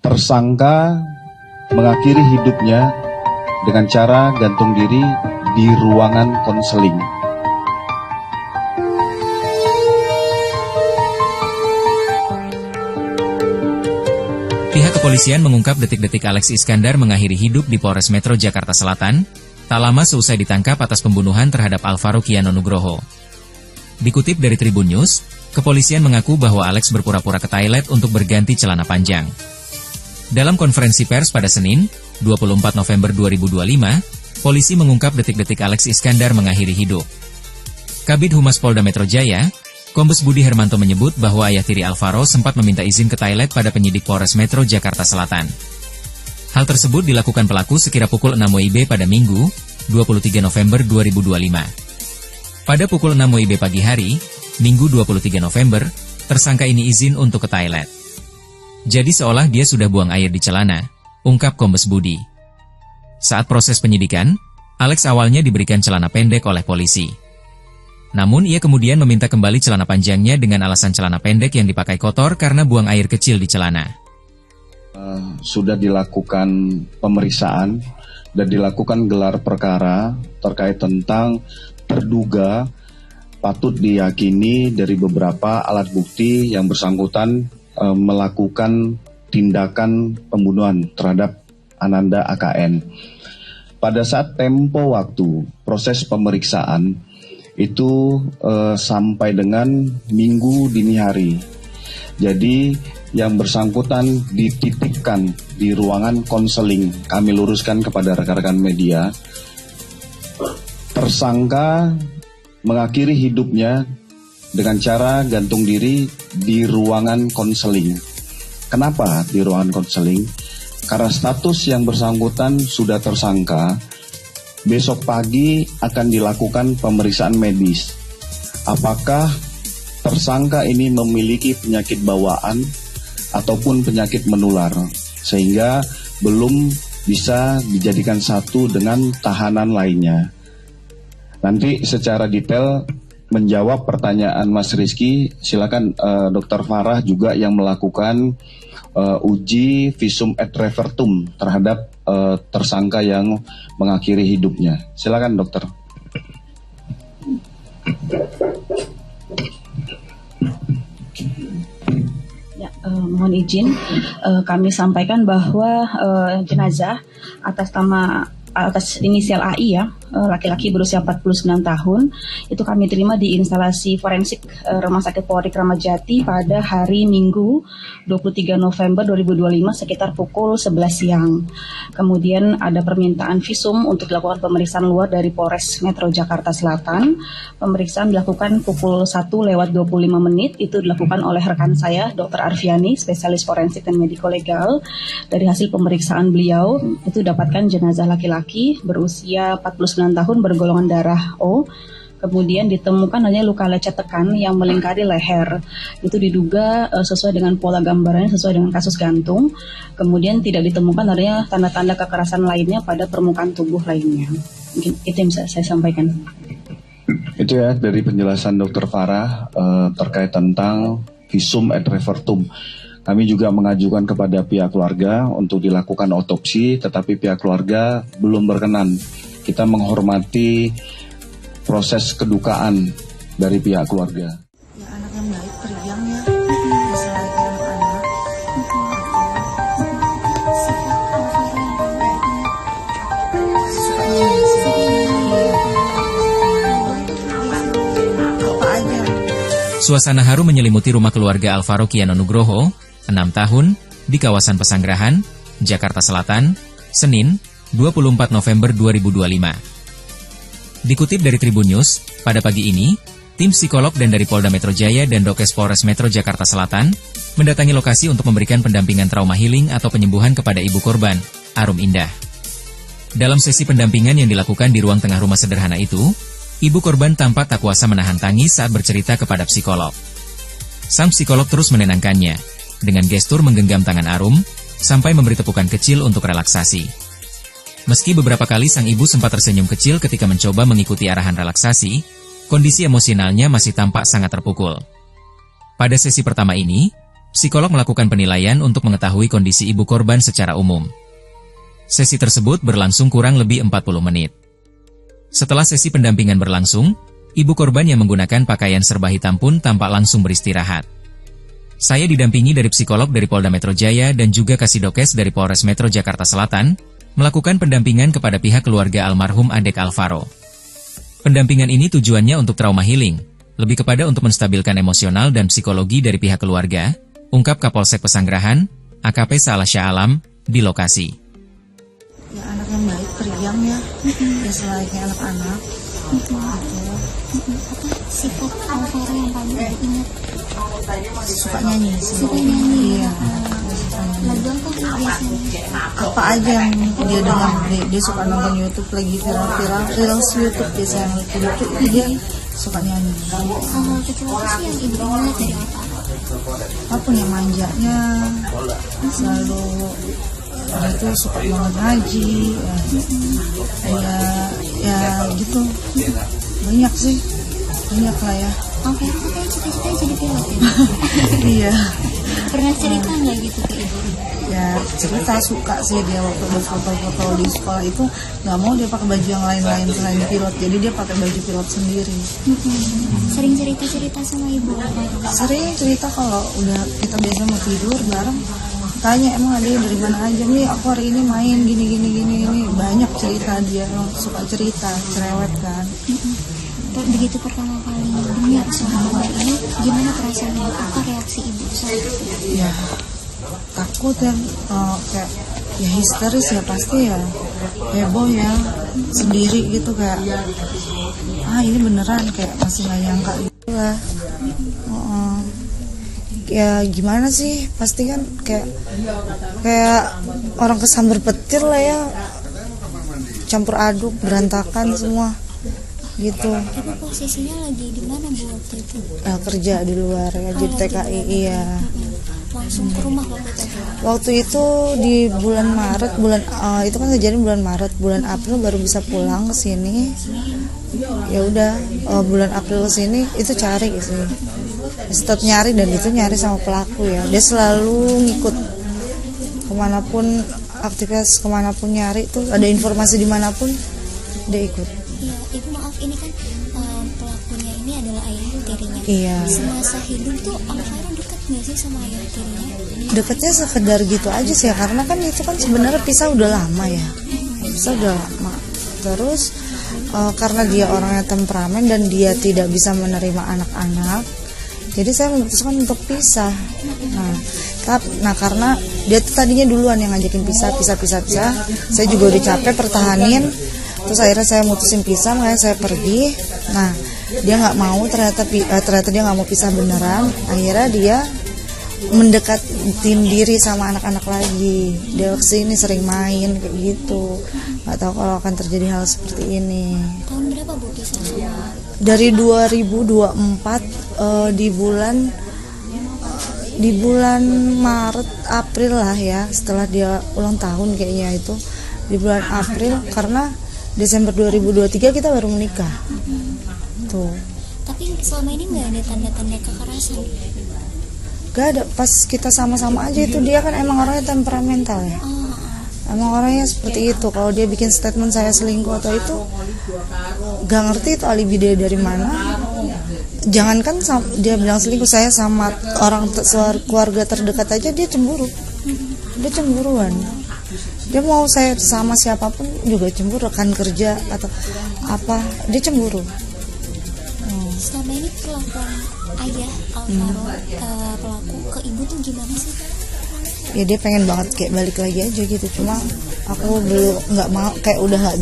Tersangka mengakhiri hidupnya dengan cara gantung diri di ruangan konseling. Pihak kepolisian mengungkap detik-detik Alex Iskandar mengakhiri hidup di Polres Metro Jakarta Selatan, tak lama seusai ditangkap atas pembunuhan terhadap Alvaro Kiano Nugroho. Dikutip dari Tribun News, kepolisian mengaku bahwa Alex berpura-pura ke toilet untuk berganti celana panjang. Dalam konferensi pers pada Senin, 24 November 2025, polisi mengungkap detik-detik Alex Iskandar mengakhiri hidup. Kabid Humas Polda Metro Jaya, Kombes Budi Hermanto menyebut bahwa ayah tiri Alvaro sempat meminta izin ke toilet pada penyidik Polres Metro Jakarta Selatan. Hal tersebut dilakukan pelaku sekira pukul 6 WIB pada Minggu, 23 November 2025. Pada pukul 6 WIB pagi hari, Minggu 23 November, tersangka ini izin untuk ke toilet. Jadi seolah dia sudah buang air di celana, ungkap Kombes Budi. Saat proses penyidikan, Alex awalnya diberikan celana pendek oleh polisi. Namun ia kemudian meminta kembali celana panjangnya dengan alasan celana pendek yang dipakai kotor karena buang air kecil di celana. Sudah dilakukan pemeriksaan dan dilakukan gelar perkara terkait tentang terduga patut diyakini dari beberapa alat bukti yang bersangkutan melakukan tindakan pembunuhan terhadap Ananda AKN. Pada saat tempo waktu proses pemeriksaan itu sampai dengan Minggu dini hari. Jadi yang bersangkutan dititipkan di ruangan konseling. Kami luruskan kepada rekan-rekan media. Tersangka mengakhiri hidupnya dengan cara gantung diri di ruangan konseling. Kenapa di ruangan konseling? Karena status yang bersangkutan sudah tersangka, besok pagi akan dilakukan pemeriksaan medis. Apakah tersangka ini memiliki penyakit bawaan ataupun penyakit menular, sehingga belum bisa dijadikan satu dengan tahanan lainnya. Nanti secara detail menjawab pertanyaan Mas Rizky, silakan Dr. Farah juga yang melakukan uji visum et repertum terhadap tersangka yang mengakhiri hidupnya. Silakan dokter. Ya, mohon izin kami sampaikan bahwa jenazah atas inisial AI ya, laki-laki berusia 49 tahun, itu kami terima di instalasi forensik Rumah Sakit Polri Kramat Jati pada hari Minggu 23 November 2025 sekitar pukul 11 siang. Kemudian ada permintaan visum untuk dilakukan pemeriksaan luar dari Polres Metro Jakarta Selatan. Pemeriksaan dilakukan pukul 1:25 menit, itu dilakukan oleh rekan saya, Dr. Arfiani, spesialis forensik dan mediko-legal. Dari hasil pemeriksaan beliau, itu dapatkan jenazah laki-laki berusia 49 tahun bergolongan darah O. Kemudian ditemukan adanya luka lecet tekan yang melingkari leher. Itu diduga sesuai dengan pola gambarannya, sesuai dengan kasus gantung. Kemudian tidak ditemukan adanya tanda-tanda kekerasan lainnya pada permukaan tubuh lainnya. Mungkin itu yang bisa saya sampaikan. Itu ya dari penjelasan Dr. Farah terkait tentang visum et repertum. Kami juga mengajukan kepada pihak keluarga untuk dilakukan otopsi, tetapi pihak keluarga belum berkenan. Kita menghormati proses kedukaan dari pihak keluarga. Ya, anak yang baik, periang ya, bisa lagi anak-anak. Apa aja. Suasana haru menyelimuti rumah keluarga Alvaro Kiano Nugroho, 6 tahun, di kawasan Pesanggerahan, Jakarta Selatan, Senin, 24 November 2025. Dikutip dari Tribun News, pada pagi ini, tim psikolog dan dari Polda Metro Jaya dan Dokes Polres Metro Jakarta Selatan mendatangi lokasi untuk memberikan pendampingan trauma healing atau penyembuhan kepada ibu korban, Arum Indah. Dalam sesi pendampingan yang dilakukan di ruang tengah rumah sederhana itu, ibu korban tampak tak kuasa menahan tangis saat bercerita kepada psikolog. Sang psikolog terus menenangkannya, dengan gestur menggenggam tangan Arum, sampai memberi tepukan kecil untuk relaksasi. Meski beberapa kali sang ibu sempat tersenyum kecil ketika mencoba mengikuti arahan relaksasi, kondisi emosionalnya masih tampak sangat terpukul. Pada sesi pertama ini, Psikolog melakukan penilaian untuk mengetahui kondisi ibu korban secara umum. Sesi tersebut berlangsung kurang lebih 40 menit. Setelah sesi pendampingan berlangsung, ibu korban yang menggunakan pakaian serba hitam pun tampak langsung beristirahat. Saya didampingi dari psikolog dari Polda Metro Jaya dan juga Kasidokes dari Polres Metro Jakarta Selatan, melakukan pendampingan kepada pihak keluarga almarhum Adek Alvaro. Pendampingan ini tujuannya untuk trauma healing, lebih kepada untuk menstabilkan emosional dan psikologi dari pihak keluarga, ungkap Kapolsek Pesanggerahan, AKP Salasya Alam, di lokasi. Ya anak yang baik, periang ya. Ya selayaknya anak-anak. Apa sifat Alvaro yang paling diingat? Suka nyanyi sih. Suka nyanyi. Iya. Lagu apa biasanya? Apa aja yang dia dengar, dia suka nonton YouTube lagi viral-viral, reels YouTube biasanya yang lucu-lucu, dia suka nyanyi. Hal-hal kecil apa sih yang ibu ingat dari apa? Apa yang manjanya, selalu dia tuh suka banget ngaji, ya gitu, banyak sih, banyak lah ya. Alvaro katanya cita-citanya jadi pilot ya? Iya. Pernah cerita nggak gitu ke ibu? Ya cerita suka sih dia waktu berfoto-foto di sekolah itu nggak mau dia pakai baju yang lain-lain selain pilot, jadi dia pakai baju pilot sendiri. Sering cerita-cerita sama ibu Alvaro? Sering cerita kalau udah kita biasa mau tidur bareng, tanya emang ada dari mana aja nih, aku hari ini main gini, banyak cerita, dia emang suka cerita, cerewet kan. Begitu pertama kali dengar soal kabar ini, gimana perasaan ibu? Apa reaksi ibu saat itu? Ya takut ya, kayak ya histeris ya pasti ya, heboh ya, sendiri gitu kayak ini beneran, kayak masih nggak nyangka gitu lah. Ya gimana sih, pasti kan kayak orang kesambar petir lah ya, campur aduk, berantakan semua gitu. Tapi posisinya lagi di mana bu waktu itu? Kerja di luar ya, jadi TKI. Iya. Langsung ke rumah waktu itu? Waktu itu di bulan Maret, itu kan kejadian bulan Maret, bulan April baru bisa pulang ke sini. Ya udah, bulan April ke sini itu cari sih. Tetap nyari, dan itu nyari sama pelaku ya. Dia selalu ngikut kemanapun, aktivitas kemanapun nyari tuh, ada informasi dimanapun dia ikut. Iya, ibu maaf, ini kan pelakunya ini adalah ayah tirinya. Iya. Semasa hidup tuh Alvaro dekat nggak sih sama ayah tirinya? Dekatnya sekedar gitu aja sih ya, karena kan itu kan sebenarnya pisah udah lama ya, pisah udah lama. Terus karena dia orangnya temperamen dan dia tidak bisa menerima anak-anak, jadi saya memutuskan untuk pisah. Nah karena dia tuh tadinya duluan yang ngajakin pisah, saya juga udah capek pertahanin. Terus akhirnya saya mutusin pisah, makanya saya pergi. Nah dia nggak mau, ternyata dia nggak mau pisah beneran. Akhirnya dia mendekatin diri sama anak-anak lagi. Dia kesini sering main kayak gitu. Nggak tahu kalau akan terjadi hal seperti ini. Tahun berapa bu pisah sama? Dari 2024 di bulan Maret April lah ya, setelah dia ulang tahun kayaknya itu di bulan April, karena Desember 2023 kita baru menikah. Tuh. Tapi selama ini nggak ada tanda-tanda kekerasan? Gak ada, pas kita sama-sama aja itu dia kan emang orangnya temperamental ya. Emang orangnya seperti itu. Kalau dia bikin statement saya selingkuh atau itu, gak ngerti itu alibi dia dari mana. Jangankan dia bilang selingkuh, saya sama orang keluarga terdekat aja dia cemburu. Dia cemburuan. Dia mau saya sama siapapun juga cemburu, rekan kerja atau apa, dia cemburu. Selama ini perlakuan ayah Alvaro pelaku ke ibu tuh gimana sih? Ya dia pengen banget kayak balik lagi aja gitu, cuma aku belum, nggak mau, kayak udah nggak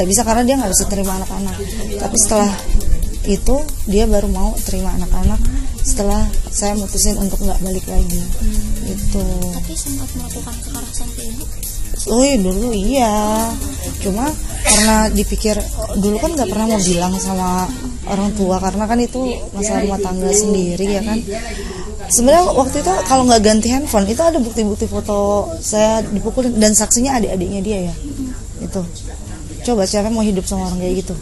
bisa karena dia nggak bisa terima anak-anak. Tapi setelah itu dia baru mau terima anak-anak setelah saya mutusin untuk nggak balik lagi. Itu. Tapi sempat melakukan kekerasan ke ibu? Dulu iya, cuma karena dipikir dulu kan nggak pernah mau bilang sama orang tua karena kan itu masalah rumah tangga sendiri ya kan. Sebenarnya waktu itu kalau nggak ganti handphone itu ada bukti-bukti foto saya dipukulin dan saksinya adik-adiknya dia ya. Itu coba siapa mau hidup sama orang kayak gitu.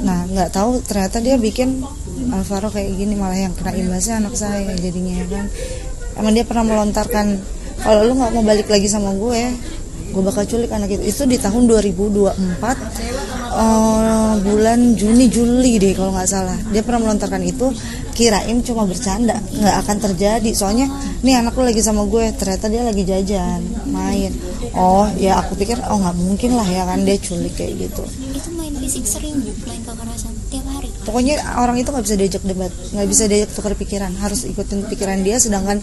Nah nggak tahu ternyata dia bikin Alvaro kayak gini, malah yang kena imbasnya anak saya jadinya ya kan. Emang dia pernah melontarkan, kalau lu nggak mau balik lagi sama gue bakal culik anak itu di tahun 2024 bulan Juni-Juli deh kalau nggak salah. Dia pernah melontarkan itu, kirain cuma bercanda, nggak akan terjadi. Soalnya nih anak lu lagi sama gue, ternyata dia lagi jajan, main. Oh ya aku pikir nggak mungkin lah ya kan dia culik kayak gitu. Itu main fisik sering Bu, main kekerasan tiap hari. Pokoknya orang itu nggak bisa diajak debat, nggak bisa diajak tukar pikiran, harus ikutin pikiran dia. Sedangkan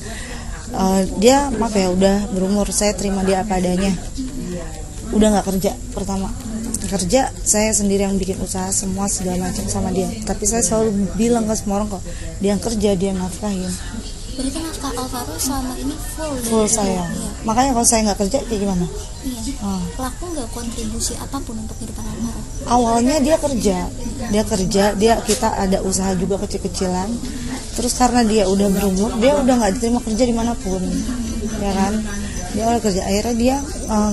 dia maaf ya udah berumur, saya terima dia apa adanya. Udah nggak kerja, pertama kerja saya sendiri yang bikin usaha semua segala macam sama dia. Tapi saya selalu bilang ke semua orang kok, dia yang kerja, dia yang nafkahin. Berarti nafkah Alvaro selama ini Full saya. Makanya kalau saya nggak kerja kayak gimana? Iya. Pelaku nggak kontribusi apapun untuk kehidupan Alvaro. Awalnya dia kerja, kita ada usaha juga kecil-kecilan. Terus karena dia udah berumur, dia udah nggak diterima kerja dimanapun, ya kan? Dia udah kerja, akhirnya dia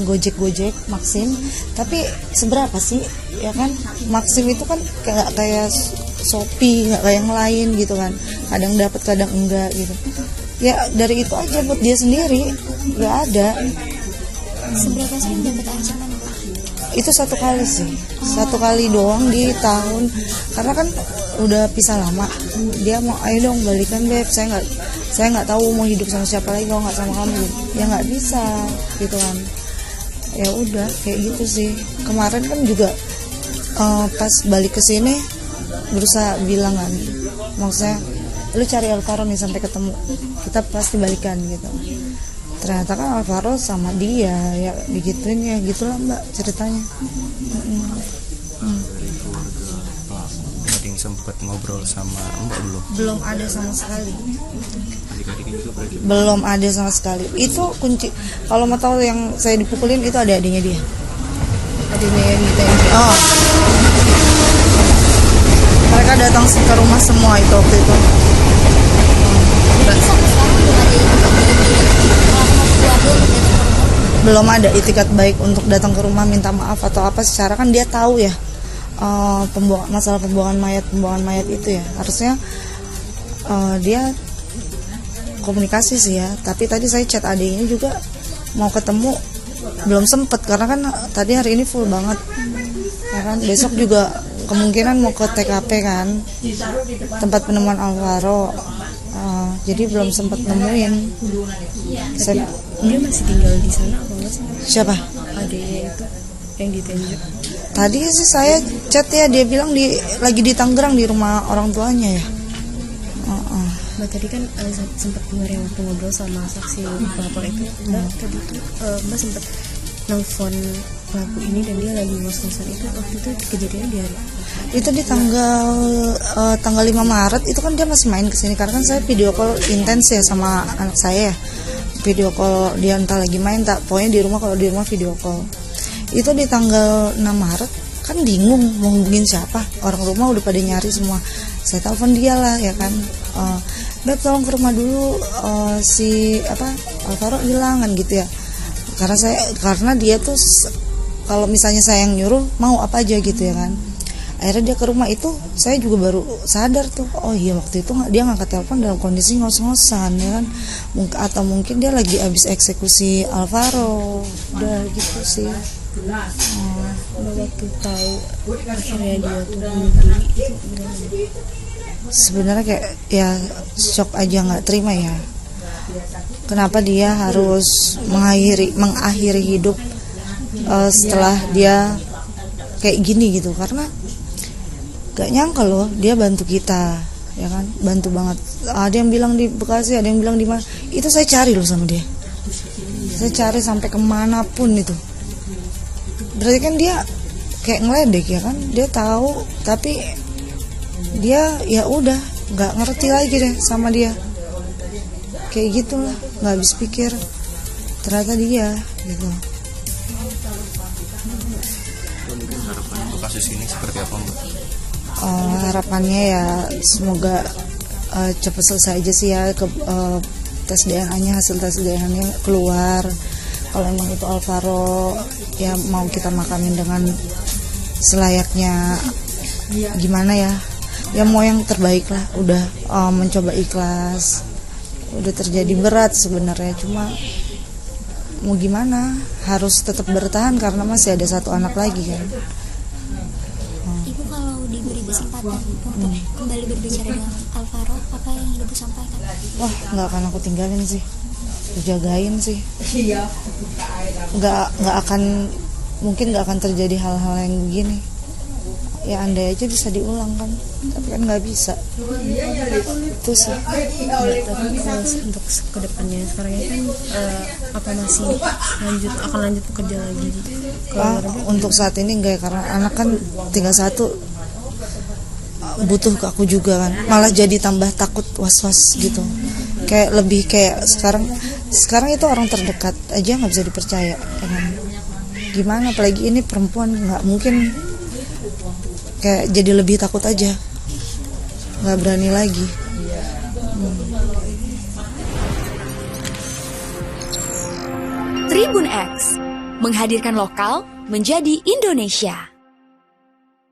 gojek Maxim. Tapi seberapa sih, ya kan? Maxim itu kan nggak kayak Shopee, nggak kayak yang lain gitu kan. Kadang dapat, kadang enggak gitu. Ya dari itu aja buat dia sendiri, nggak ada. Seberapa sering dapat ancaman? Itu satu kali sih, satu kali doang di tahun, karena kan udah pisah lama. Dia mau, ayo dong balikan beb, saya nggak tahu mau hidup sama siapa lagi kalau nggak sama kamu. Ya nggak bisa gitu kan. Ya udah kayak gitu sih. Kemarin kan juga pas balik ke sini berusaha bilang kan, maksudnya lu cari Alvaro nih sampai ketemu, kita pasti balikan gitu. Ternyata kan Alvaro sama dia ya digituin, ya gitulah mbak ceritanya. Ada yang sempat ngobrol sama mbak Belum ada sama sekali. Belum ada sama sekali. Itu kunci. Kalau mau tahu yang saya dipukulin itu ada adiknya dia. Adiknya yang ditembak. Mereka datang ke rumah semua itu waktu itu. Jadi sampai sekarang belum ada Belum ada itikat baik untuk datang ke rumah minta maaf atau apa. Secara kan dia tahu ya masalah pembuangan mayat itu ya. Harusnya dia komunikasi sih ya. Tapi tadi saya chat adiknya juga mau ketemu, belum sempet karena kan tadi hari ini full banget ya kan. Besok juga kemungkinan mau ke TKP kan, tempat penemuan Alvaro. Jadi belum sempat nemuin. Dia masih tinggal di sana apa enggak sih? Siapa? Adiknya itu yang ditembak. Tadi sih saya chat ya, dia bilang lagi di Tangerang di rumah orang tuanya ya. Mbak tadi kan sempat dengar yang waktu ngobrol sama saksi pelapor itu, Mbak tadi tuh Mbak sempat nelfon pelaku ini dan dia lagi ngos-ngosan itu. Waktu itu kejadiannya di hari itu di tanggal 5 Maret itu kan dia masih main kesini karena kan saya video call intens ya sama anak saya ya. Video call dia entah lagi main tak, pokoknya di rumah, kalau di rumah video call. Itu di tanggal 6 Maret kan bingung mau hubungin siapa, orang rumah udah pada nyari semua. Saya telepon dia lah ya kan, Beb tolong ke rumah dulu, si Alvaro hilang kan gitu ya. Karena dia tuh kalau misalnya saya yang nyuruh mau apa aja gitu ya kan. Akhirnya dia ke rumah itu, saya juga baru sadar tuh, oh iya waktu itu dia ngangkat telepon dalam kondisi ngos-ngosan ya kan. Atau mungkin dia lagi habis eksekusi Alvaro, udah gitu sih. waktu tahu akhirnya dia tuh bunuh diri itu gimana? Sebenarnya kayak ya shock aja, nggak terima ya. Kenapa dia harus mengakhiri hidup setelah dia kayak gini gitu? Karena gak nyangka loh dia bantu kita, ya kan, bantu banget. Ada yang bilang di Bekasi, ada yang bilang di mana. Itu saya cari loh sama dia. Saya cari sampai kemanapun itu. Berarti kan dia kayak ngeledek ya kan? Dia tahu, tapi dia ya udah nggak ngerti lagi deh sama dia. Kayak gitulah, nggak habis pikir. Ternyata dia gitu. Mungkin harapan untuk kasus ini seperti apa Mbak? Harapannya ya semoga cepat selesai aja sih ya, tes DNA-nya, hasil tes DNA-nya keluar. Kalau emang itu Alvaro ya mau kita makamin dengan selayaknya gimana ya. ya mau yang terbaik lah, udah mencoba ikhlas, udah terjadi berat sebenarnya, cuma mau gimana, harus tetap bertahan karena masih ada satu anak lagi kan. Ibu kalau diberi kesempatan untuk kembali berbicara dengan Alvaro, apa yang Ibu sampaikan? Wah, nggak akan aku tinggalin sih, jagain sih, nggak akan, mungkin nggak akan terjadi hal-hal yang begini. Ya andai aja bisa diulang kan, tapi kan nggak bisa. Itu sih. Tapi untuk kedepannya sekarang ini kan apa masih akan lanjut bekerja lagi? Untuk saat ini enggak ya, karena anak kan tinggal satu, butuh ke aku juga kan, malah jadi tambah takut, was-was gitu. Kayak lebih kayak sekarang itu orang terdekat aja nggak bisa dipercaya kan. Gimana apalagi ini perempuan, nggak mungkin, kayak jadi lebih takut aja, nggak berani lagi. Tribun X menghadirkan lokal menjadi Indonesia.